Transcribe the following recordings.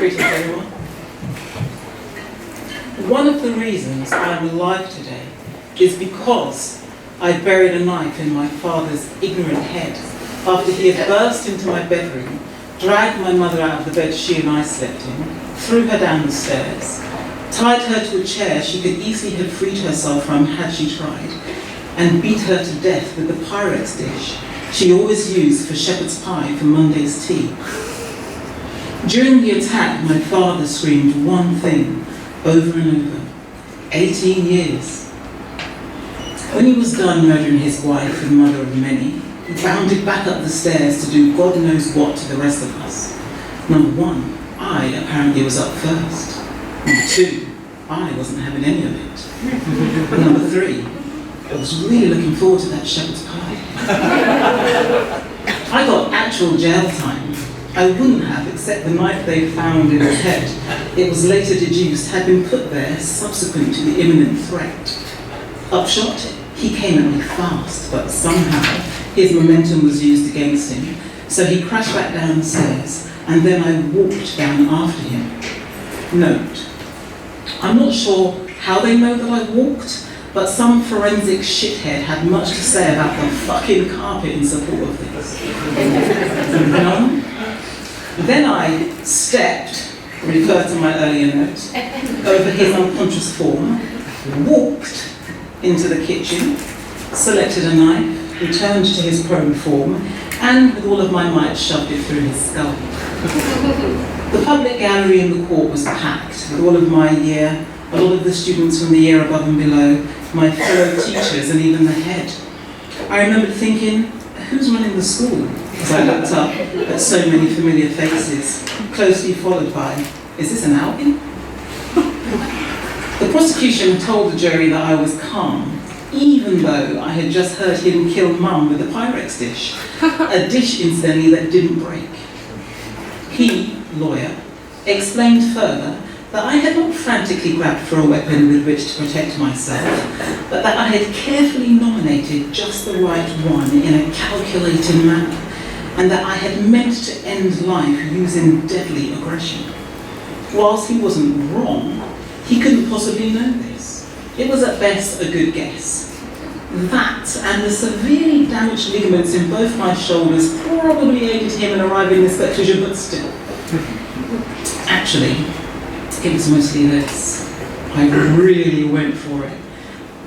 Greetings, everyone. One of the reasons I am alive today is because I buried a knife in my father's ignorant head after he had burst into my bedroom, dragged my mother out of the bed she and I slept in, threw her down the stairs, tied her to a chair she could easily have freed herself from had she tried, and beat her to death with the Pyrex dish she always used for shepherd's pie for Monday's tea. During the attack, my father screamed one thing over and over: 18 years. When he was done murdering his wife and mother of many, he bounded back up the stairs to do God knows what to the rest of us. Number one, I apparently was up first. Number two, I wasn't having any of it. But number three, I was really looking forward to that shepherd's pie. I got actual jail time. I wouldn't have, except the knife they found in his head, it was later deduced, had been put there subsequent to the imminent threat. Upshot, he came at me fast, but somehow his momentum was used against him, so he crashed back down the stairs, and then I walked down after him. Note, I'm not sure how they know that I walked, but some forensic shithead had much to say about the fucking carpet in support of this. Then I stepped, refer to my earlier note, over his unconscious form, walked into the kitchen, selected a knife, returned to his prone form, and with all of my might shoved it through his skull. The public gallery in the court was packed with all of my year, a lot of the students from the year above and below, my fellow teachers, and even the head. I remember thinking, who's running the school? As I looked up at so many familiar faces, closely followed by, is this an outing? The prosecution told the jury that I was calm, even though I had just heard him kill Mum with a Pyrex dish, a dish incidentally that didn't break. He, lawyer, explained further that I had not frantically grabbed for a weapon with which to protect myself, but that I had carefully nominated just the right one in a calculating manner, and that I had meant to end life using deadly aggression. Whilst he wasn't wrong, he couldn't possibly know this. It was at best a good guess. That and the severely damaged ligaments in both my shoulders probably aided him in arriving at this conclusion, but still. Actually, it was mostly this. I really went for it.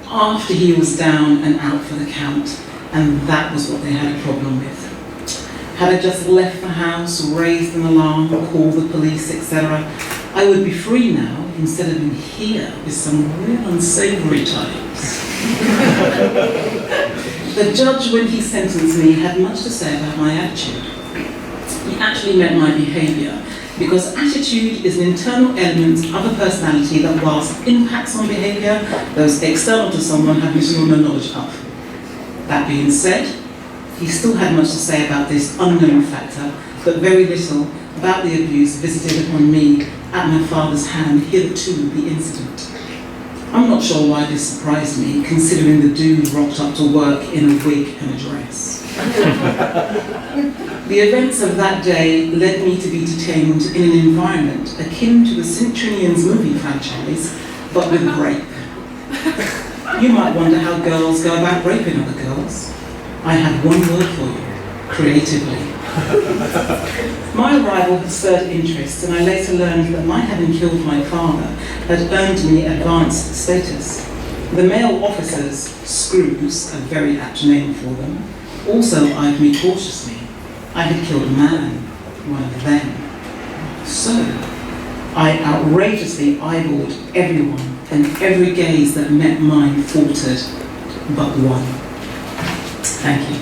After he was down and out for the count, and that was what they had a problem with. Had I just left the house, raised an alarm, called the police, etc., I would be free now, instead of in here with some real unsavory types. The judge, when he sentenced me, had much to say about my attitude. He actually meant my behaviour, because attitude is an internal element of a personality that, whilst impacts on behaviour, those external to someone have usually no knowledge of. That being said, he still had much to say about this unknown factor, but very little about the abuse visited upon me at my father's hand hitherto the incident. I'm not sure why this surprised me, considering the dude rocked up to work in a wig and a dress. The events of that day led me to be detained in an environment akin to the Centurions movie franchise, but with rape. You might wonder how girls go about raping other girls. I have one word for you: creatively. My arrival had stirred interest, and I later learned that my having killed my father had earned me advanced status. The male officers, screws, a very apt name for them, also eyed me cautiously. I had killed a man, one of them. So, I outrageously eyeballed everyone, and every gaze that met mine faltered, but one. Thank you.